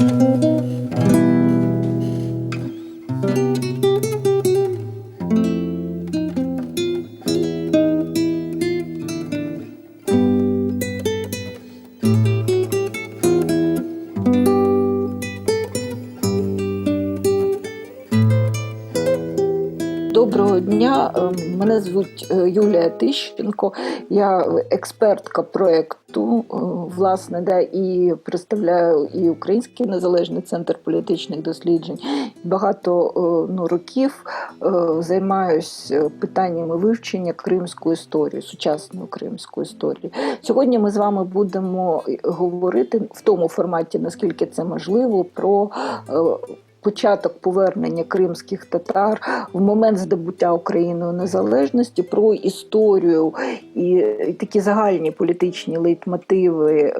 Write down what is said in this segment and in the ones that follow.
Доброго дня, мене звуть Юлія Тищенко, я експертка проєкту, власне, і представляю і Український незалежний центр політичних досліджень. Багато років займаюся питаннями вивчення кримської історії, сучасної кримської історії. Сьогодні ми з вами будемо говорити в тому форматі, наскільки це можливо, про початок повернення кримських татар в момент здобуття Україною незалежності, про історію і такі загальні політичні лейтмотиви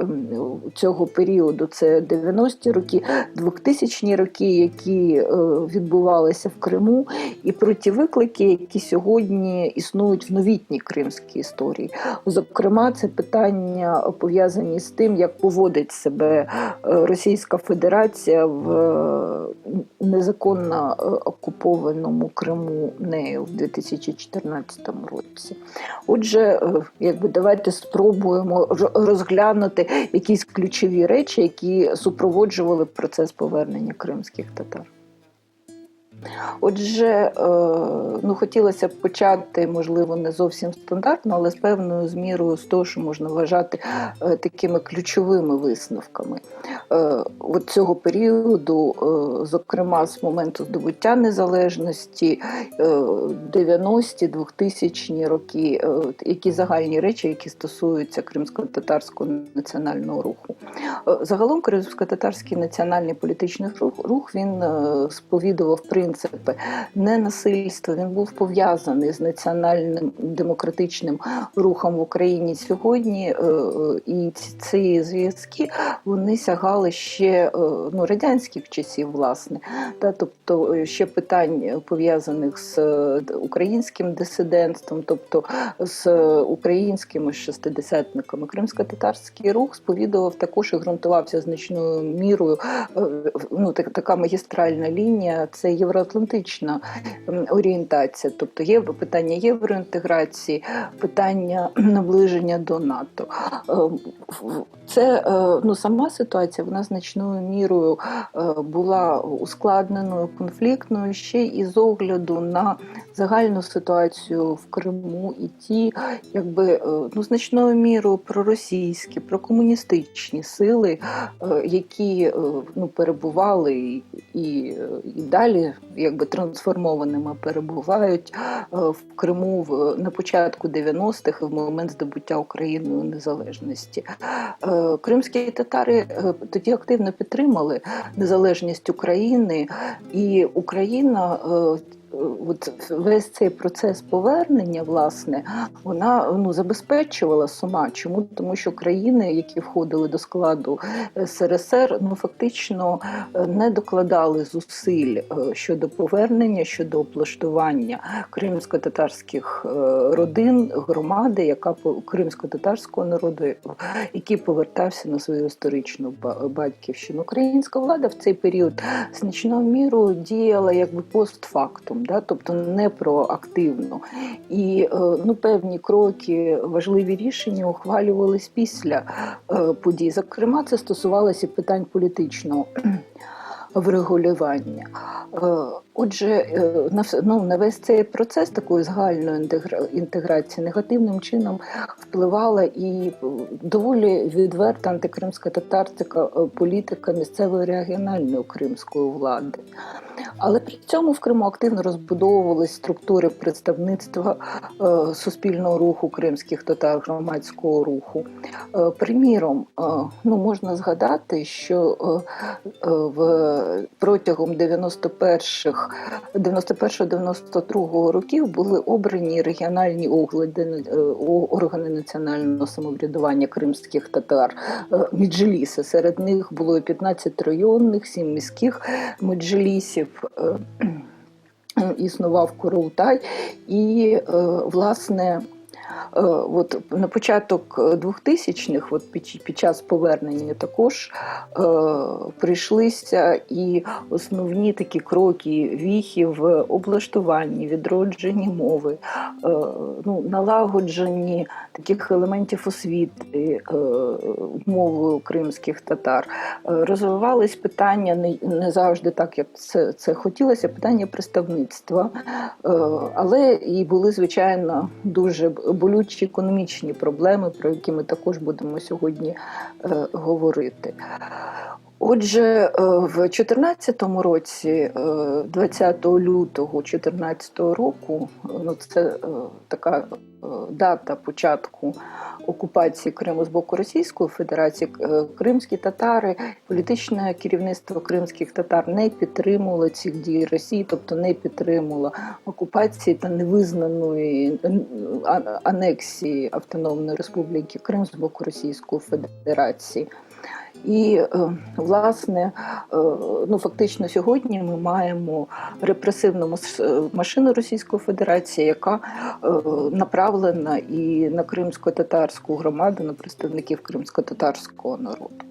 цього періоду. Це 90-ті роки, 2000-ні роки, які відбувалися в Криму, і про ті виклики, які сьогодні існують в новітній кримській історії. Зокрема, це питання пов'язані з тим, як поводить себе Російська Федерація в незаконно окупованому Криму нею в 2014 році. Отже, давайте спробуємо розглянути якісь ключові речі, які супроводжували процес повернення кримських татар. Отже, хотілося б почати, можливо, не зовсім стандартно, але з певною змірою з того, що можна вважати такими ключовими висновками цього періоду, зокрема з моменту здобуття незалежності, 90-ті, 2000-ні роки, які загальні речі, які стосуються кримсько-татарського національного руху. Загалом кримсько-татарський національний політичний рух, він сповідував принципи ненасильства, він був пов'язаний з національним демократичним рухом в Україні сьогодні, і ці зв'язки, вони сягали ще радянських часів, власне, тобто ще питань пов'язаних з українським дисидентством, тобто з українськими шестидесятниками. Кримсько-татарський рух сповідував також і ґрунтувався значною мірою, така магістральна лінія – це євроатлантична орієнтація, тобто є питання євроінтеграції, питання наближення до НАТО. Це сама ситуація, вона значною мірою була ускладненою, конфліктною ще і з огляду на загальну ситуацію в Криму і ті, значною мірою проросійські, прокомуністичні сили, які перебували і далі трансформованими перебувають в Криму на початку 90-х і в момент здобуття Україною незалежності. Кримські татари тоді активно підтримали незалежність України, і Україна весь цей процес повернення, власне, вона забезпечувала сама. Чому? Тому що країни, які входили до складу СРСР, фактично не докладали зусиль щодо повернення, щодо облаштування кримсько-татарських родин, громади, кримсько-татарського народу, який повертався на свою історичну батьківщину. Українська влада в цей період значною мірою діяла постфактум, тобто не проактивно. І певні кроки, важливі рішення ухвалювались після подій. Зокрема, це стосувалося питань політичного врегулювання. Отже, на весь цей процес такої загальної інтеграції негативним чином впливала і доволі відверта антикримська татарська політика місцевої регіональної кримської влади. Але при цьому в Криму активно розбудовувались структури представництва суспільного руху кримських татар, громадського руху. Приміром, можна згадати, що протягом 91-92 років були обрані регіональні органи національного самоврядування кримських татар, меджліси. Серед них було і 15 районних, 7 міських меджлісів. Існував Курултай, і, власне, От на початок 2000-х, от під час повернення також прийшлися і основні такі кроки, віхи в облаштуванні, відродженні мови, налагодженні таких елементів освіти мовою кримських татар. Розвивались питання не завжди так, як це хотілося, питання представництва, але і були, звичайно, дуже болючі економічні проблеми, про які ми також будемо сьогодні говорити. Отже, в 2014 році, 20 лютого 2014 року, це така дата початку окупації Криму з боку Російської Федерації, кримські татари, політичне керівництво кримських татар не підтримувало цих дій Росії, тобто не підтримувало окупації та невизнаної анексії Автономної Республіки Крим з боку Російської Федерації. І, власне, фактично сьогодні ми маємо репресивну машину Російської Федерації, яка направлена і на кримсько-татарську громаду, на представників кримсько-татарського народу.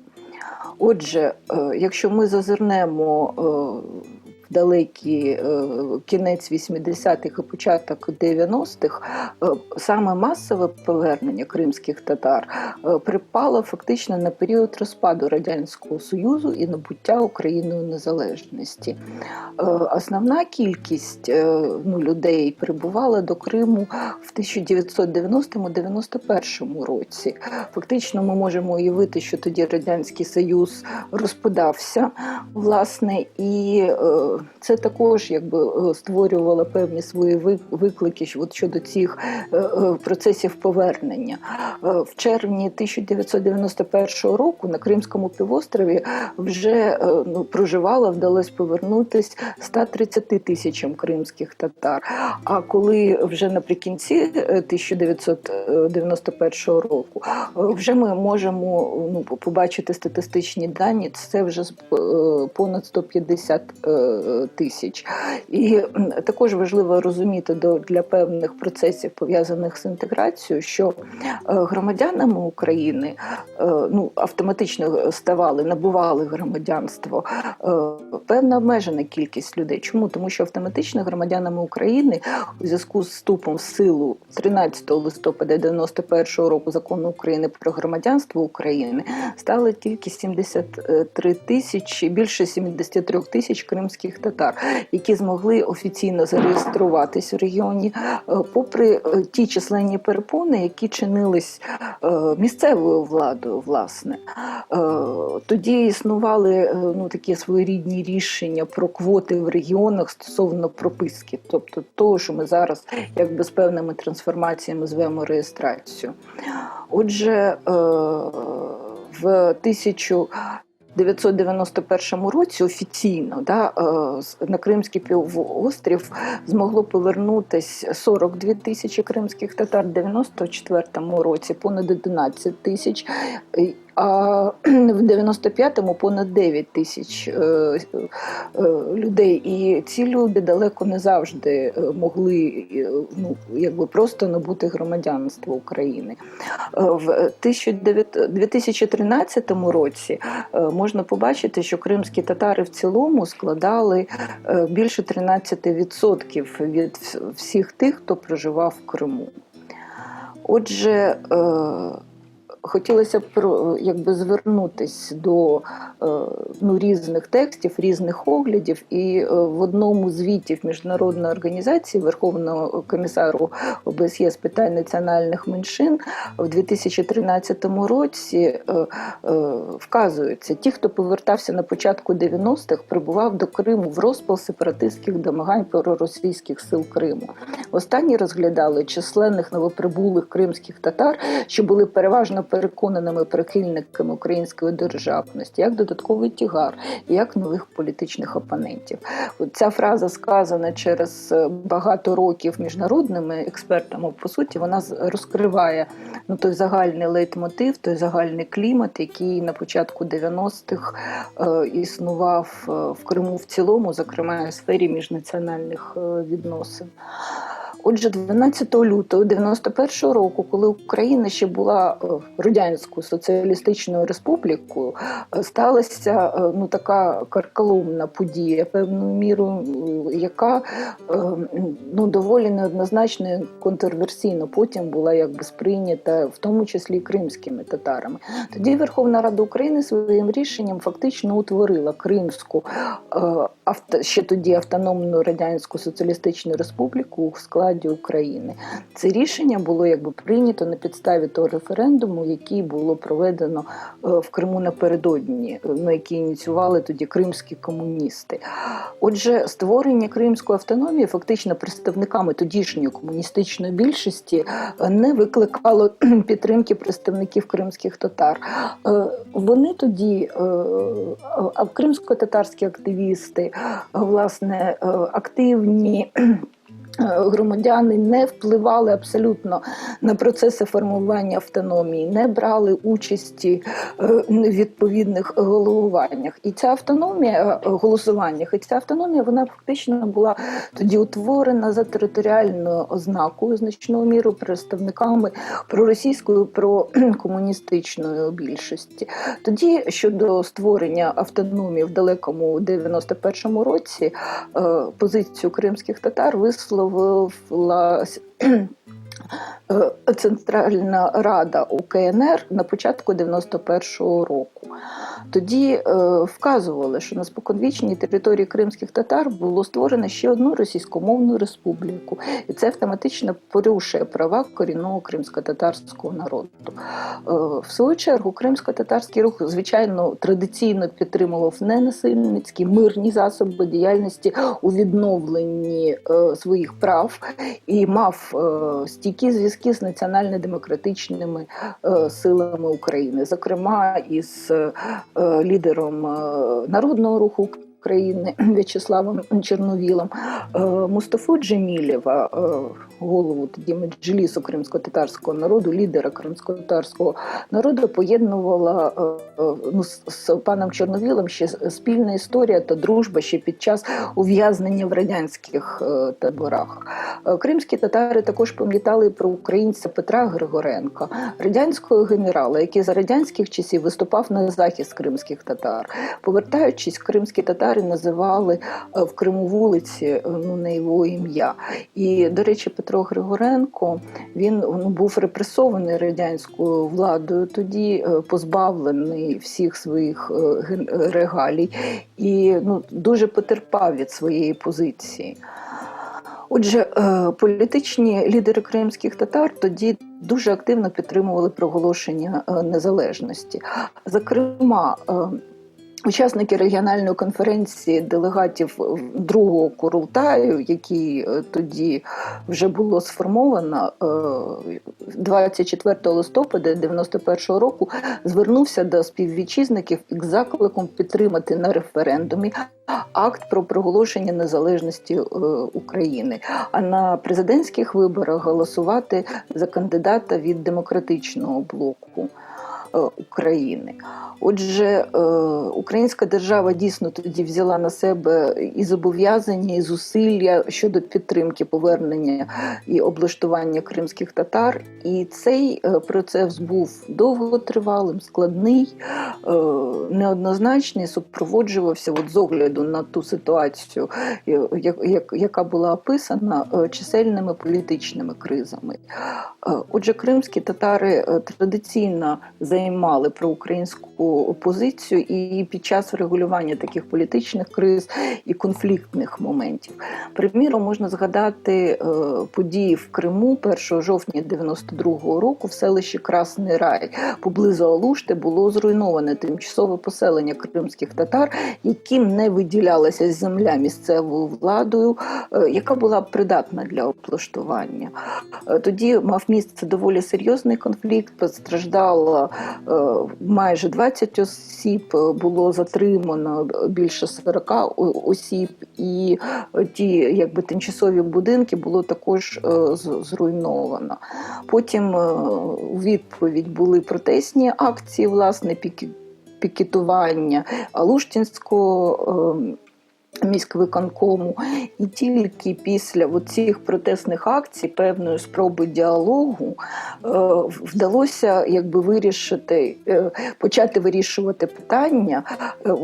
Отже, якщо ми зазирнемо далекий кінець 80-х і початок 90-х, саме масове повернення кримських татар припало фактично на період розпаду Радянського Союзу і набуття Україною незалежності. Основна кількість людей прибувала до Криму в 1990-91 році. Фактично ми можемо уявити, що тоді Радянський Союз розпадався, власне, і це також створювало певні свої виклики щодо цих процесів повернення. В червні 1991 року на Кримському півострові вже вдалося повернутися 130 тисячам кримських татар. А коли вже наприкінці 1991 року вже ми можемо побачити статистичні дані, це вже понад 150 тисяч. І також важливо розуміти для певних процесів, пов'язаних з інтеграцією, що громадянами України автоматично набували громадянство певна обмежена кількість людей. Чому? Тому що автоматично громадянами України у зв'язку з вступом в силу 13 листопада 1991 року Закону України про громадянство України стали тільки 73 тисячі, більше 73 тисяч кримських татар, які змогли офіційно зареєструватись в регіоні, попри ті численні перепони, які чинились місцевою владою, власне. Тоді існували такі своєрідні рішення про квоти в регіонах стосовно прописки, тобто того, що ми зараз з певними трансформаціями звемо реєстрацію. Отже, в 1991 році офіційно на Кримський півострів змогло повернутися 42 тисячі кримських татар, в 1994 році понад 11 тисяч, а в 95-му понад 9 тисяч людей. І ці люди далеко не завжди могли просто набути громадянство України. В 2013 році можна побачити, що кримські татари в цілому складали більше 13% від всіх тих, хто проживав в Криму. Отже, хотілося б звернутися до різних текстів, різних оглядів. І в одному з звітів Міжнародної організації Верховного комісару ОБСЄ з питань національних меншин в 2013 році вказується, ті, хто повертався на початку 90-х, прибував до Криму в розпал сепаратистських домагань проросійських сил Криму. Останні розглядали численних новоприбулих кримських татар, що були переважно переконаними прихильниками української державності, як додатковий тягар, як нових політичних опонентів. Ця фраза сказана через багато років міжнародними експертами, по суті, вона розкриває той загальний лейтмотив, той загальний клімат, який на початку 90-х існував в Криму в цілому, зокрема у сфері міжнаціональних відносин. Отже, 12 лютого 91-го року, коли Україна ще була Радянською соціалістичною республікою, сталася така карколомна подія, певною мірою, яка доволі неоднозначно і контроверсійно потім була якби сприйнята, в тому числі кримськими татарами. Тоді Верховна Рада України своїм рішенням фактично утворила Кримську, ще тоді автономну Радянську соціалістичну республіку у складі України. Це рішення було якби прийнято на підставі того референдуму, який було проведено в Криму напередодні, який ініціювали тоді кримські комуністи. Отже, створення Кримської автономії фактично представниками тодішньої комуністичної більшості не викликало підтримки представників кримських татар. Вони тоді, кримсько-татарські активісти, власне, активні громадяни не впливали абсолютно на процеси формування автономії, не брали участі в відповідних голосуваннях. І ця автономія, вона фактично була тоді утворена за територіальною ознакою, значною мірою представниками проросійської, прокомуністичної більшості. Тоді щодо створення автономії в далекому 91-му році позицію кримських татар висловила Центральна Рада УКНР на початку 91-го року. Тоді вказували, що на споконвічній території кримських татар було створено ще одну російськомовну республіку, і це автоматично порушує права корінного кримсько-татарського народу. В свою чергу кримсько-татарський рух, звичайно, традиційно підтримував ненасильницькі, мирні засоби діяльності у відновленні своїх прав і мав стійкі зв'язки з національно-демократичними силами України, зокрема із лідером Народного руху України В'ячеславом Чорновілом, Мустафу Джемілєва, голову тоді Меджлісу кримсько-татарського народу, лідера кримсько-татарського народу, поєднувала з паном Чорновілом ще спільна історія та дружба ще під час ув'язнення в радянських таборах. Кримські татари також пам'ятали про українця Петра Григоренка, радянського генерала, який за радянських часів виступав на захист кримських татар. Повертаючись, кримські татари називали в Криму вулиці на його ім'я. І, до речі, Петро Григоренко, він був репресований радянською владою, тоді позбавлений всіх своїх регалій і дуже потерпав від своєї позиції. Отже, політичні лідери кримських татар тоді дуже активно підтримували проголошення незалежності. Зокрема, учасники регіональної конференції делегатів другого Курултаю, який тоді вже було сформовано 24 листопада 1991 року, звернувся до співвітчизників із закликом підтримати на референдумі акт про проголошення незалежності України, а на президентських виборах голосувати за кандидата від демократичного блоку України. Отже, українська держава дійсно тоді взяла на себе і зобов'язання, і зусилля щодо підтримки повернення і облаштування кримських татар. І цей процес був довготривалим, складний, неоднозначний, супроводжувався з огляду на ту ситуацію, яка була описана, чисельними політичними кризами. Отже, кримські татари традиційно займали проукраїнську позицію і під час врегулювання таких політичних криз і конфліктних моментів. Приміром, можна згадати події в Криму 1 жовтня 1992 року в селищі Красний Рай поблизу Алушти було зруйноване тимчасове поселення кримських татар, яким не виділялася земля місцевою владою, яка була придатна для облаштування. Тоді мав місце доволі серйозний конфлікт, постраждало майже 20 осіб, було затримано більше 40 осіб, і ті тимчасові будинки було також зруйновано. Потім у відповідь були протестні акції, власне, пікетування Алуштинського міськвиконкому, і тільки після цих протестних акцій, певної спроби діалогу, вдалося почати вирішувати питання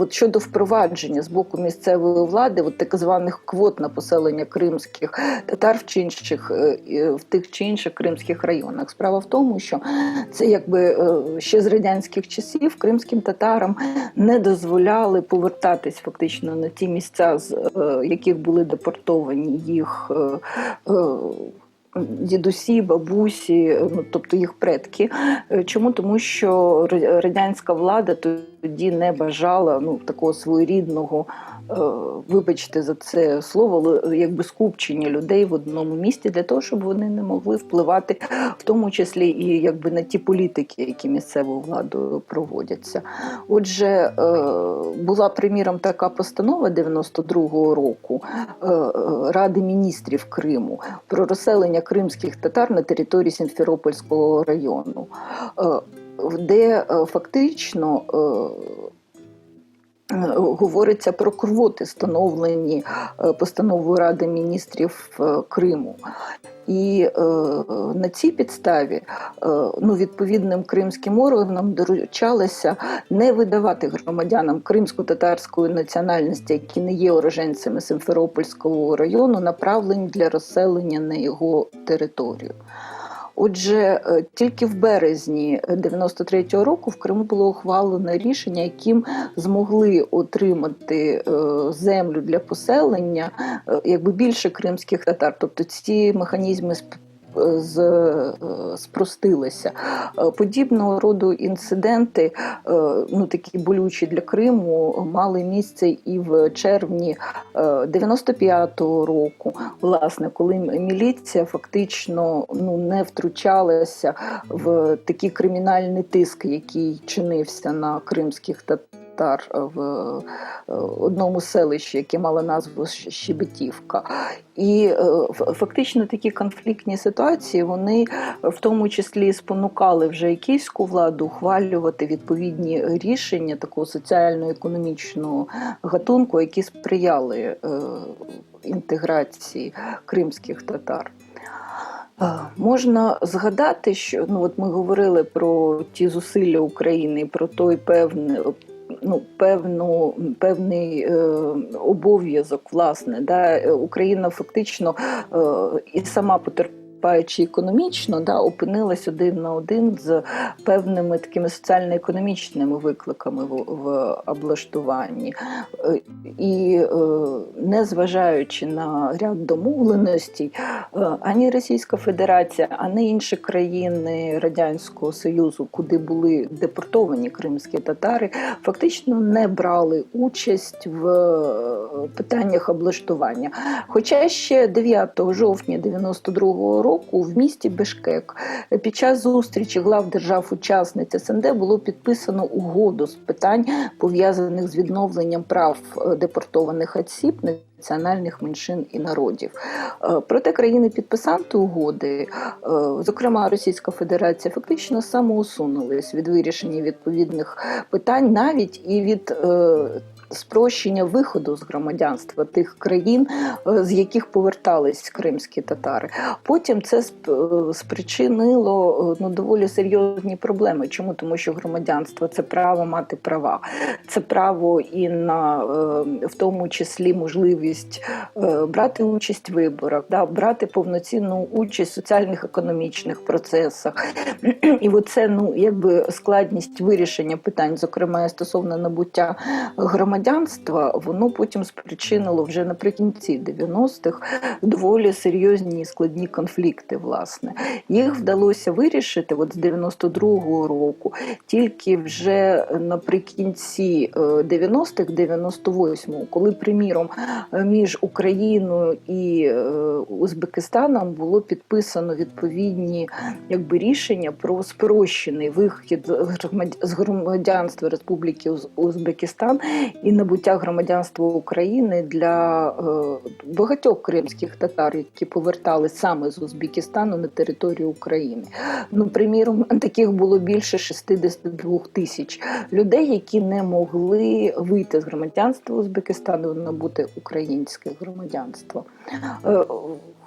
щодо впровадження з боку місцевої влади так званих квот на поселення кримських татар в тих чи інших кримських районах. Справа в тому, що це ще з радянських часів кримським татарам не дозволяли повертатись фактично на ті місця, з яких були депортовані їх дідусі, бабусі, тобто їх предки. Чому? Тому що радянська влада тоді не бажала такого своєрідного, вибачте за це слово, скупчення людей в одному місті для того, щоб вони не могли впливати, в тому числі і на ті політики, які місцевою владою проводяться. Отже, була, приміром, така постанова 92-го року Ради міністрів Криму про розселення кримських татар на території Сімферопольського району, де фактично говориться про квоти, встановлені постановою Ради міністрів Криму. І на цій підставі відповідним кримським органам доручалося не видавати громадянам кримсько-татарської національності, які не є уроженцями Сімферопольського району, направлені для розселення на його територію. Отже, тільки в березні 93-го року в Криму було ухвалено рішення, яким змогли отримати землю для поселення більше кримських татар. Тобто ці механізми спростилися. Подібного роду інциденти, такі болючі для Криму, мали місце і в червні 95-го року, власне, коли міліція фактично не втручалася в такий кримінальний тиск, який чинився на кримських татар в одному селищі, яке мало назву Щебетівка. І фактично такі конфліктні ситуації, вони в тому числі спонукали вже київську владу ухвалювати відповідні рішення такого соціально-економічного гатунку, які сприяли інтеграції кримських татар. Можна згадати, що ми говорили про ті зусилля України, про той певний обов'язок, власне. Україна фактично і сама потерпаючи економічно, опинилась один на один з певними такими соціально-економічними викликами в облаштуванні. І незважаючи на ряд домовленостей, ані Російська Федерація, ані інші країни Радянського Союзу, куди були депортовані кримські татари, фактично не брали участь в питаннях облаштування. Хоча ще 9 жовтня 92-го року в місті Бішкек під час зустрічі глав держав-учасниць СНД було підписано угоду з питань, пов'язаних з відновленням прав депортованих осіб, національних меншин і народів. Проте країни-підписанти угоди, зокрема Російська Федерація, фактично самоусунулись від вирішення відповідних питань, навіть і від спрощення виходу з громадянства тих країн, з яких повертались кримські татари. Потім це спричинило доволі серйозні проблеми. Чому? Тому що громадянство – це право мати права. Це право і на, в тому числі, можливість брати участь в виборах, брати повноцінну участь в соціальних, економічних процесах. І оце, складність вирішення питань, зокрема, стосовно набуття громадянства, воно потім спричинило вже наприкінці 90-х доволі серйозні і складні конфлікти, власне. Їх вдалося вирішити з 92-го року тільки вже наприкінці 90-х, 98-го, коли, приміром, між Україною і Узбекистаном було підписано відповідні рішення про спрощений вихід з громадянства Республіки Узбекистан і набуття громадянства України для багатьох кримських татар, які повертались саме з Узбекистану на територію України. Ну, приміром, таких було більше 62 тисяч людей, які не могли вийти з громадянства Узбекистану і набути українське громадянство.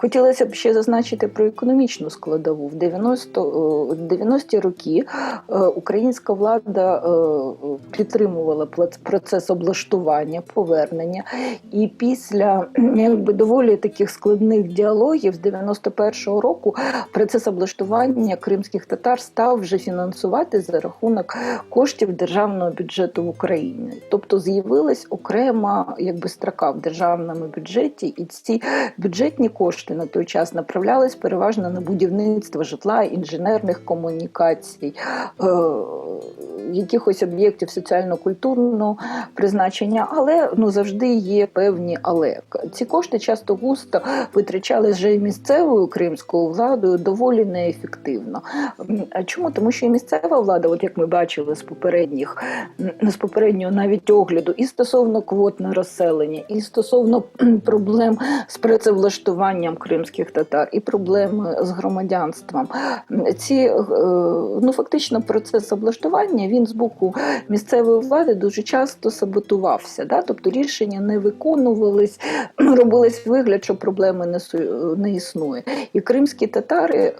Хотілося б ще зазначити про економічну складову. В 90-ті роки українська влада підтримувала процес облаштування, повернення. І після доволі таких складних діалогів з 91-го року процес облаштування кримських татар став вже фінансувати за рахунок коштів державного бюджету в Україні. Тобто з'явилась окрема строка в державному бюджеті, і ці бюджетні кошти на той час направлялись переважно на будівництво житла, інженерних комунікацій, якихось об'єктів соціально-культурного призначення, але завжди є певні але. Ці кошти часто густо витрачались вже і місцевою кримською владою доволі неефективно. А чому? Тому що і місцева влада, от як ми бачили з попереднього навіть огляду, і стосовно квот на розселення, і стосовно проблем з працевлаштуванням кримських татар, і проблеми з громадянством. Фактично процес облаштування, він з боку місцевої влади дуже часто саботувався. Да? Тобто рішення не виконувались, робилось вигляд, що проблеми не існує. І кримські татари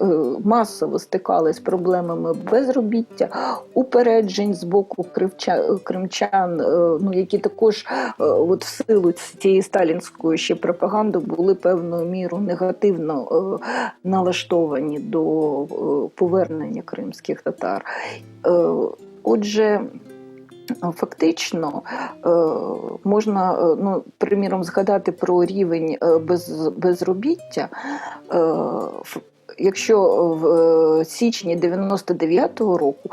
масово стикались з проблемами безробіття, упереджень з боку кримчан, які також в силу цієї сталінської ще пропаганди були певною мірою негативно налаштовані до повернення кримських татар. Отже, фактично можна, приміром, згадати про рівень безробіття. Якщо в січні 99-го року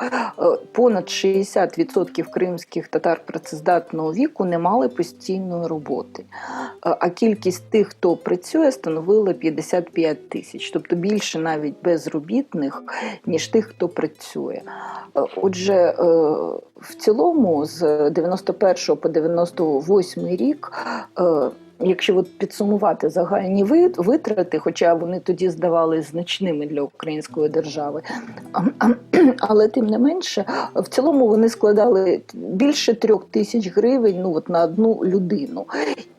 понад 60% кримських татар працездатного віку не мали постійної роботи, а кількість тих, хто працює, становила 55 тисяч, тобто більше навіть безробітних, ніж тих, хто працює. Отже, в цілому з 91 по 98 рік, якщо підсумувати загальні витрати, хоча вони тоді здавалися значними для української держави, але тим не менше, в цілому вони складали більше 3 тисяч гривень на одну людину.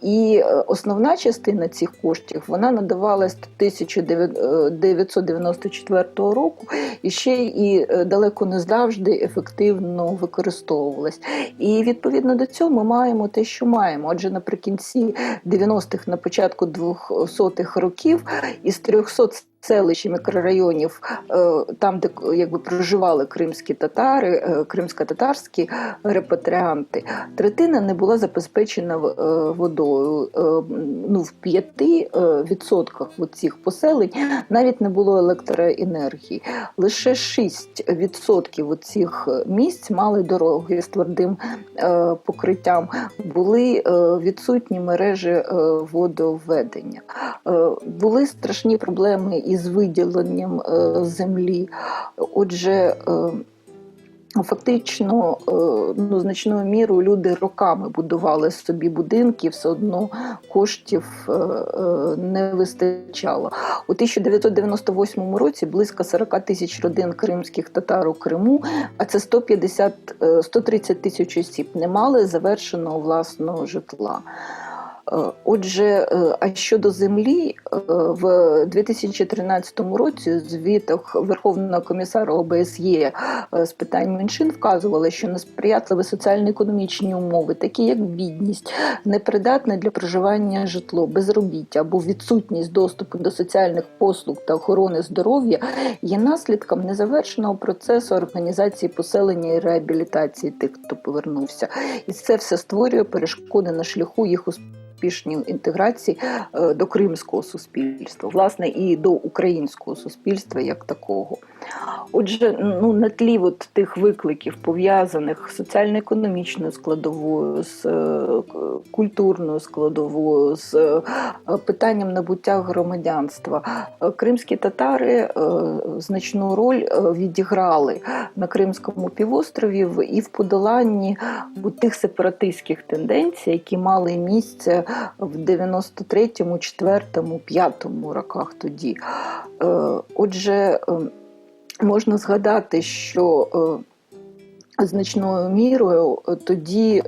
І основна частина цих коштів, вона надавалась 1994 року і ще і далеко не завжди ефективно використовувалась. І відповідно до цього ми маємо те, що маємо. Отже, наприкінці 90-х, на початку 2000-х років із 300 селищ і мікрорайонів, там, де проживали кримські татари, кримсько-татарські репатріанти, третина не була забезпечена водою. В 5% цих поселень навіть не було електроенергії. Лише 6% цих місць мали дороги з твердим покриттям. Були відсутні мережі водоведення. Були страшні проблеми із виділенням землі. Отже, фактично, значною мірою люди роками будували собі будинки, все одно коштів не вистачало. У 1998 році близько 40 тисяч родин кримських татар у Криму, а це 130 тисяч осіб, не мали завершеного власного житла. Отже, а щодо землі, в 2013 році у звітах Верховного комісара ОБСЄ з питань меншин вказували, що несприятливі соціально-економічні умови, такі як бідність, непридатне для проживання житло, безробіття або відсутність доступу до соціальних послуг та охорони здоров'я є наслідком незавершеного процесу організації поселення і реабілітації тих, хто повернувся. І це все створює перешкоди на шляху їх успішній інтеграції до кримського суспільства, власне, і до українського суспільства як такого. Отже, ну, на тлі от тих викликів, пов'язаних з соціально-економічною складовою, з культурною складовою, з питанням набуття громадянства, кримські татари значну роль відіграли на Кримському півострові і в подоланні тих сепаратистських тенденцій, які мали місце в 93-му, 4-му, 5-му роках тоді. Отже, можна згадати, що значною мірою тоді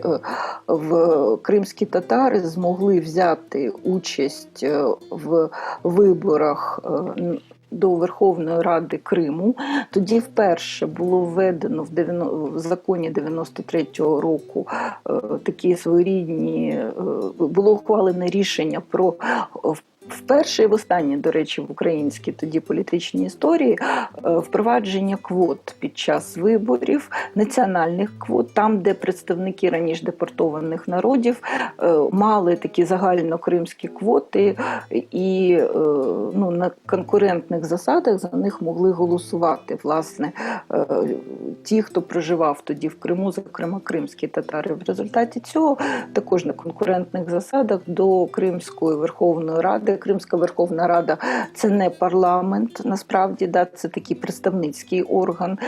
кримські татари змогли взяти участь в виборах до Верховної Ради Криму. Тоді вперше було введено в законі 93-го року такі своєрідні, було ухвалене рішення про вперше і востаннє, до речі, в українській тоді політичній історії впровадження квот під час виборів, національних квот, там, де представники раніше депортованих народів мали такі загальнокримські квоти і ну, на конкурентних засадах за них могли голосувати, власне, ті, хто проживав тоді в Криму, зокрема кримські татари. В результаті цього також на конкурентних засадах до Кримської Верховної Ради. Кримська Верховна Рада – це не парламент, насправді, да, це такий представницький орган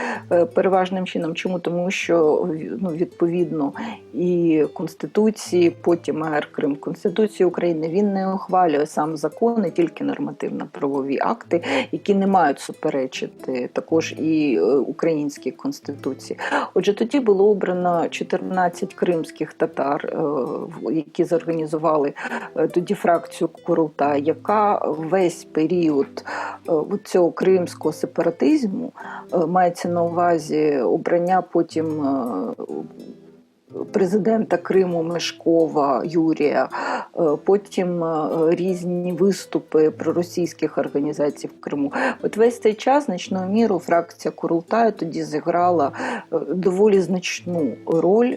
переважним чином. Чому? Тому що ну, відповідно і Конституції, потім АР Крим, Конституції України, він не ухвалює сам закони, тільки нормативно-правові акти, які не мають суперечити також і українській Конституції. Отже, тоді було обрано 14 кримських татар, які зорганізували тоді фракцію Курултай, яка весь період цього кримського сепаратизму, мається на увазі обрання потім президента Криму Мешкова Юрія, потім різні виступи проросійських організацій в Криму. От весь цей час значною мірою фракція Курултаю тоді зіграла доволі значну роль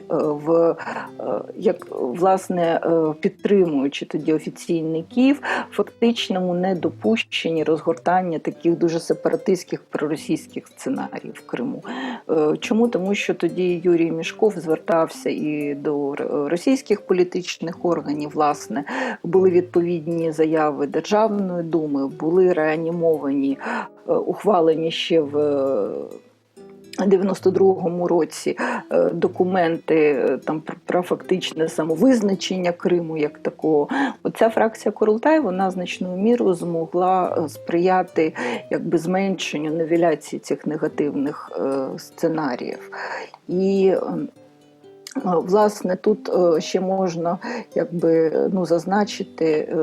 як, власне, підтримуючи тоді офіційний Київ, фактичному недопущенні розгортання таких дуже сепаратистських проросійських сценаріїв в Криму. Чому? Тому що тоді Юрій Мешков звертався і до російських політичних органів, власне, були відповідні заяви Державної думи, були реанімовані, ухвалені ще в 92-му році документи там про фактичне самовизначення Криму як такого. Оця фракція Курултай, вона значною мірою змогла сприяти якби зменшенню, нівеляції цих негативних сценаріїв. І власне, тут ще можна якби, ну, зазначити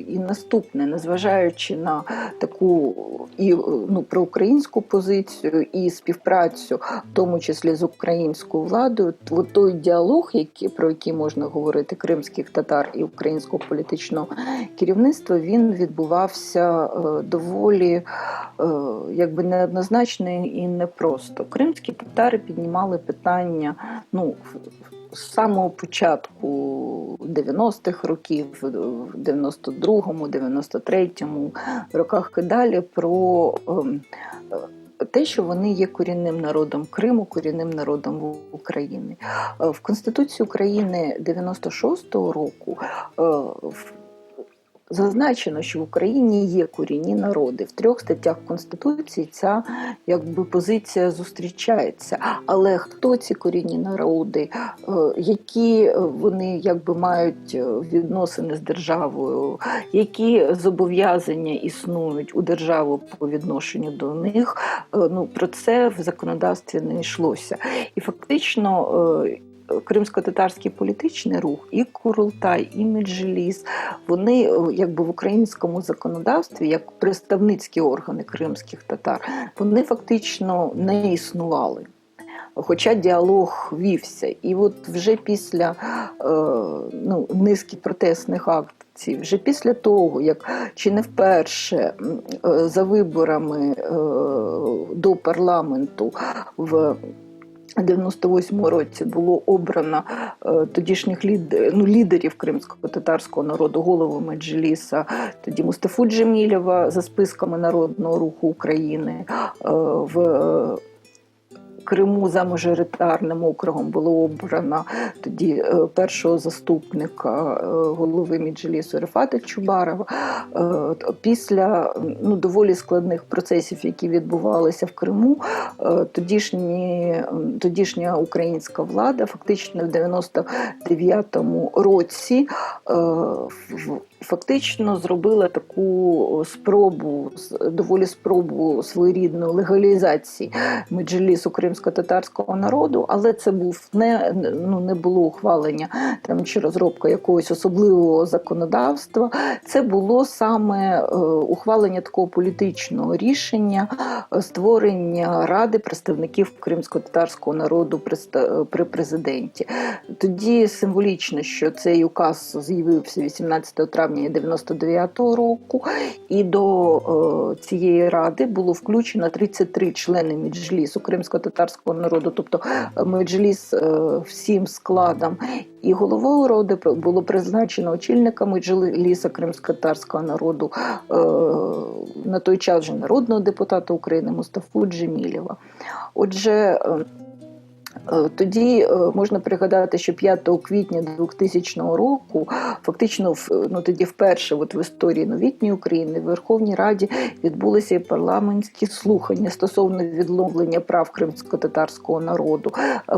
і наступне, незважаючи на таку і ну, проукраїнську позицію, і співпрацю, в тому числі з українською владою, от той діалог, про який можна говорити кримських татар і українського політичного керівництва, він відбувався доволі якби неоднозначно і непросто. Кримські татари піднімали питання, ну, з самого початку 90-х років, в 92-му, 93-му роках і далі, про те, що вони є корінним народом Криму, корінним народом України. В Конституції України 96-го року зазначено, що в Україні є корінні народи. В 3 статтях Конституції ця якби позиція зустрічається. Але хто ці корінні народи, які вони якби мають відносини з державою, які зобов'язання існують у держави по відношенню до них, ну, про це в законодавстві не йшлося. І фактично кримсько-татарський політичний рух, і Курултай, і Меджліс, вони якби в українському законодавстві, як представницькі органи кримських татар, вони фактично не існували. Хоча діалог вівся. І от вже після ну, низки протестних акцій, вже після того, як чи не вперше за виборами до парламенту в 98 році було обрано тодішніх лідерів кримсько-татарського народу, голову Меджліса, тоді Мустафу Джемілєва за списками Народного руху України. В Криму за мажоритарним округом було обрано тоді першого заступника голови Меджлісу Рефата Чубарова. Після доволі складних процесів, які відбувалися в Криму, тодішня українська влада фактично в 99-му році фактично зробила таку спробу своєрідної легалізації Меджлісу кримсько-татарського народу, але це не було ухвалення чи розробка якогось особливого законодавства. Це було саме ухвалення такого політичного рішення, створення Ради представників кримсько-татарського народу при президенті. Тоді символічно, що цей указ з'явився 18 травня 1999 року, і до цієї ради було включено 33 члени Меджлісу кримсько-татарського народу, тобто Меджліс всім складом. І головою ради було призначено очільника Меджліса кримсько-татарського народу, на той час вже народного депутата України Мустафу Джемілєва. Отже, тоді можна пригадати, що 5 квітня 2000 року фактично тоді вперше в історії новітньої України в Верховній Раді відбулися і парламентські слухання стосовно відновлення прав кримсько-татарського народу.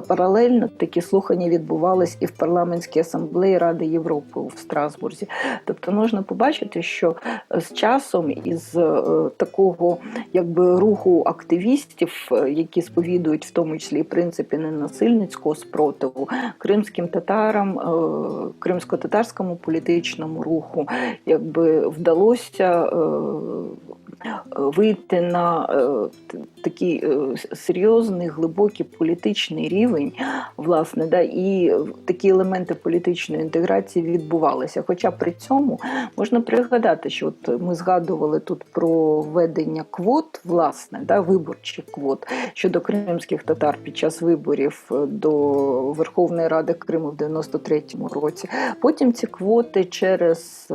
Паралельно такі слухання відбувалися і в парламентській асамблеї Ради Європи в Страсбурзі. Тобто можна побачити, що з часом із такого руху активістів, які сповідують в тому числі принципи ненасильницького спротиву, кримським татарам, кримсько-татарському політичному руху вдалося вийти на такий серйозний, глибокий політичний рівень, і такі елементи політичної інтеграції відбувалися. Хоча при цьому можна пригадати, що ми згадували тут про введення квот, виборчих квот щодо кримських татар під час виборів до Верховної Ради Криму в 93-му році. Потім ці квоти через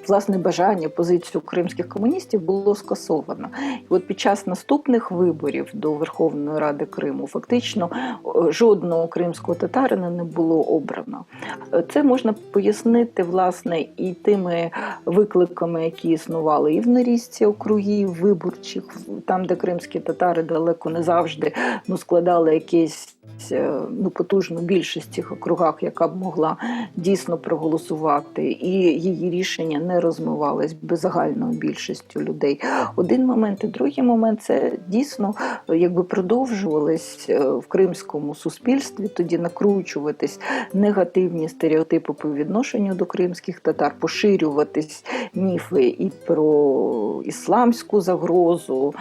власне бажання, позицію кримських комуністів було скасовано. І під час наступних виборів до Верховної Ради Криму фактично жодного кримського татарина не було обрано. Це можна пояснити, власне, і тими викликами, які існували і в нарізці округів виборчих, там, де кримські татари далеко не завжди складали якісь потужну більшість в цих округах, яка б могла дійсно проголосувати, і її рішення не розмивались би загальною більшістю людей. Один момент. І другий момент – це дійсно продовжувались в кримському суспільстві тоді накручуватись негативні стереотипи по відношенню до кримських татар, поширюватись міфи і про ісламську загрозу,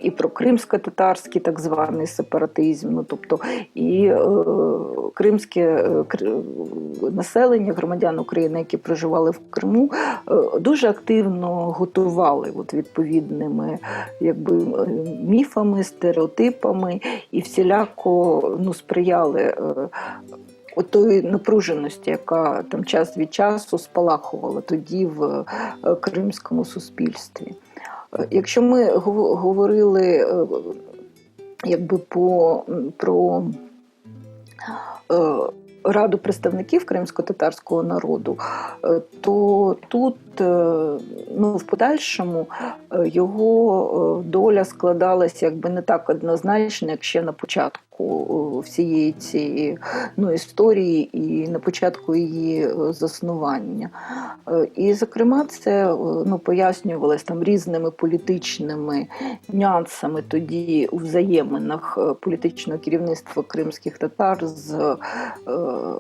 і про кримсько-татарський так званий сепаратизм, тобто і кримське населення, громадян України, які проживали в Криму, дуже активно готували відповідними міфами, стереотипами і всіляко сприяли тої напруженості, яка час від часу спалахувала тоді в кримському суспільстві. Якщо ми говорили про Раду представників кримсько-татарського народу, то тут в подальшому його доля складалася не так однозначно, як ще на початку всієї цієї історії і на початку її заснування. І, зокрема, це пояснювалось різними політичними нюансами тоді у взаєминах політичного керівництва кримських татар з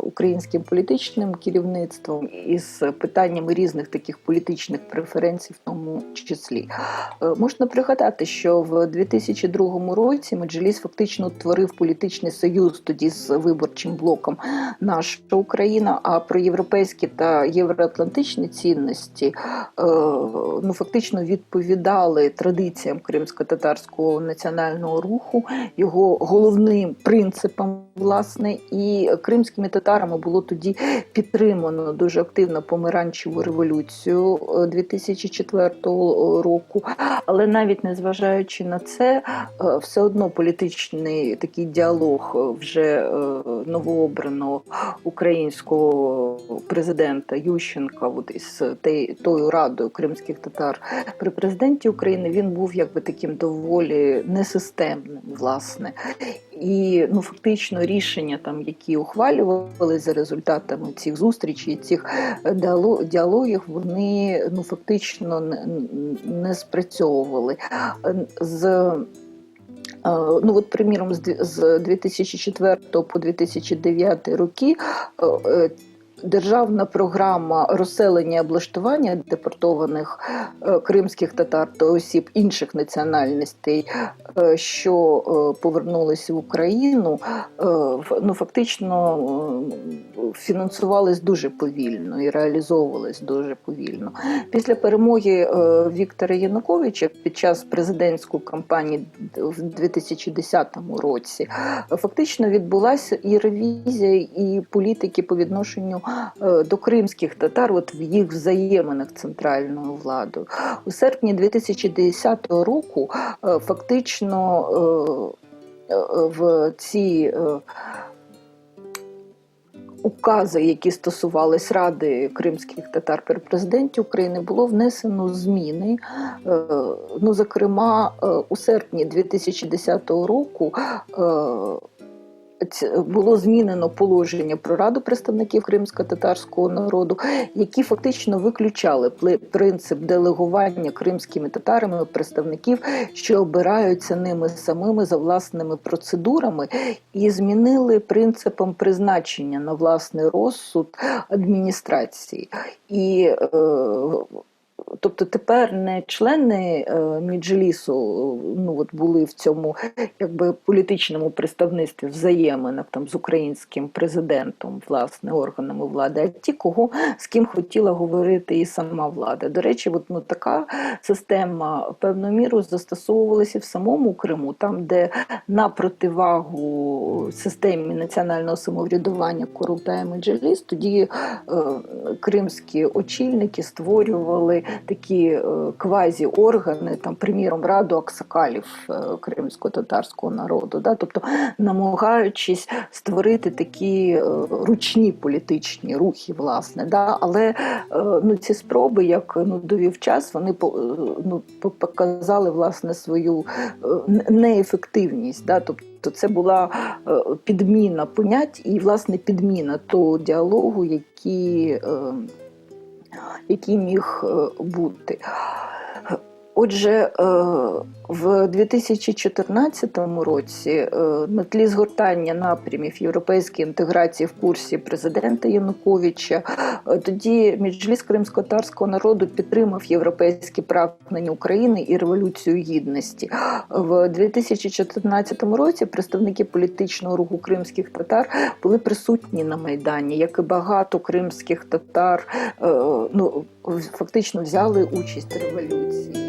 українським політичним керівництвом і з питаннями різних таких політичних преференцій в тому числі. Можна пригадати, що в 2002 році Меджліс фактично утворив політичний союз тоді з виборчим блоком «Наша Україна», а про європейські та євроатлантичні цінності фактично відповідали традиціям кримсько-татарського національного руху, його головним принципам, власне, і кримськими татарами було тоді підтримано дуже активно помаранчеву революцію 2004 року. Але навіть незважаючи на це, все одно політичний такий діалог вже новообраного українського президента Ющенка із тою радою кримських татар при президенті України, він був якби таким доволі несистемним, власне. І фактично рішення, які ухвалювали за результатами цих зустрічей, цих діалогів, вони фактично не спрацьовували. Приміром, з 2004 по 2009 роки державна програма розселення і облаштування депортованих кримських татар та осіб інших національностей, що повернулися в Україну, фактично фінансувались дуже повільно і реалізовувались дуже повільно. Після перемоги Віктора Януковича під час президентської кампанії в 2010 році фактично відбулася і ревізія, і політики по відношенню до кримських татар в їх взаєминах з центральною владою. У серпні 2010 року фактично в ці укази, які стосувались Ради кримських татар при президенті України, було внесено зміни. Зокрема, у серпні 2010 року було змінено положення про Раду представників кримсько-татарського народу, які фактично виключали принцип делегування кримськими татарами представників, що обираються ними самими за власними процедурами, і змінили принципом призначення на власний розсуд адміністрації. Тобто тепер не члени Меджлісу були в цьому політичному представництві взаєминах з українським президентом, власне, органами влади, а ті, з ким хотіла говорити і сама влада. До речі, така система певною мірою застосовувалася в самому Криму, там, де на противагу системі національного самоврядування Курултай Меджліс, тоді кримські очільники створювали такі квазі-органи, приміром, Раду аксакалів кримсько-татарського народу, тобто намагаючись створити такі ручні політичні рухи, власне. Але ці спроби, як довів час, вони показали, власне, свою неефективність. Тобто це була підміна понять і, власне, підміна того діалогу, який міг бути. Отже, в 2014 році на тлі згортання напрямів європейської інтеграції в курсі президента Януковича, тоді Меджліс кримсько-татарського народу підтримав європейські прагнення України і Революцію Гідності. В 2014 році представники політичного руху кримських татар були присутні на Майдані, як і багато кримських татар фактично взяли участь в революції.